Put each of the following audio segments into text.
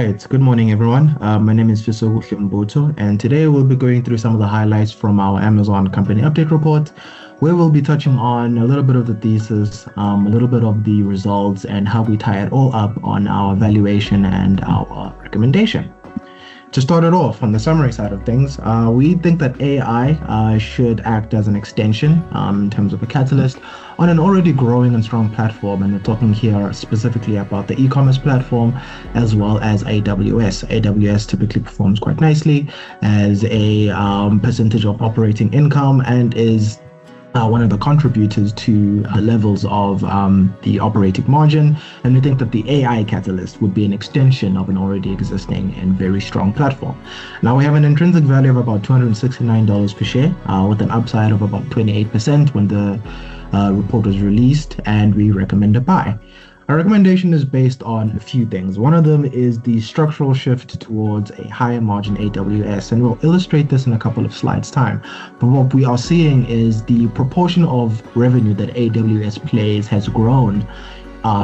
right, good morning everyone. My name is Fiso Mboto, and today we'll be going through some of the highlights from our Amazon company update report, where we'll be touching on a little bit of the thesis, a little bit of the results, and how we tie it all up on our valuation and our recommendation. To start it off, on the summary side of things, we think that AI should act as an extension in terms of a catalyst on an already growing and strong platform. And we're talking here specifically about the e-commerce platform as well as AWS. AWS typically performs quite nicely as a percentage of operating income and is one of the contributors to the levels of the operating margin, and we think that the AI catalyst would be an extension of an already existing and very strong platform. Now we have an intrinsic value of about $269 per share with an upside of about 28% when the report was released, and we recommend a buy. Our recommendation is based on a few things. One of them is the structural shift towards a higher margin AWS, and we'll illustrate this in a couple of slides' time. But what we are seeing is the proportion of revenue that AWS plays has grown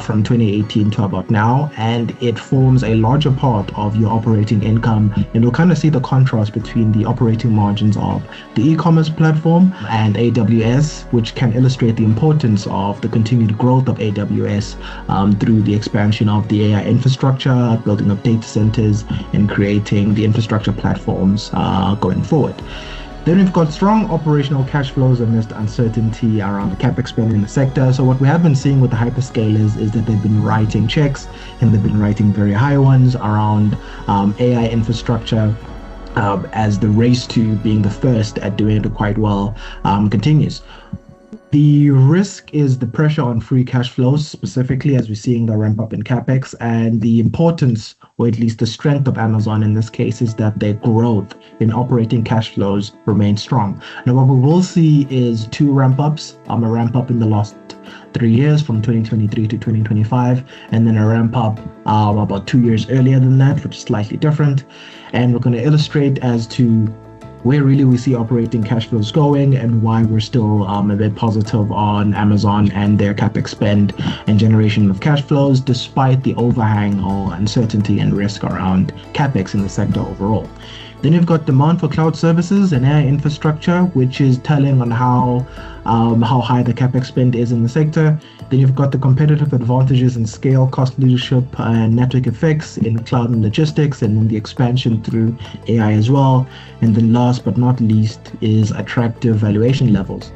from 2018 to about now, and it forms a larger part of your operating income. And we'll kind of see the contrast between the operating margins of the e-commerce platform and AWS, which can illustrate the importance of the continued growth of AWS through the expansion of the AI infrastructure, building up data centers, and creating the infrastructure platforms going forward. Then we've got strong operational cash flows amidst uncertainty around the capex spend in the sector. So what we have been seeing with the hyperscalers is that they've been writing checks, and they've been writing very high ones around AI infrastructure as the race to being the first at doing it quite well continues. The risk is the pressure on free cash flows, specifically as we're seeing the ramp up in capex, and the importance, or at least the strength of Amazon in this case, is that their growth in operating cash flows remains strong. Now, what we will see is two ramp ups, a ramp up in the last 3 years from 2023 to 2025, and then a ramp up about 2 years earlier than that, which is slightly different. And we're going to illustrate as to where really we see operating cash flows going and why we're still a bit positive on Amazon and their capex spend and generation of cash flows, despite the overhang or uncertainty and risk around capex in the sector overall. Then you've got demand for cloud services and AI infrastructure, which is telling on how high the capex spend is in the sector. Then you've got the competitive advantages in scale, cost leadership, and network effects in cloud and logistics, and then the expansion through AI as well. And then last but not least is attractive valuation levels.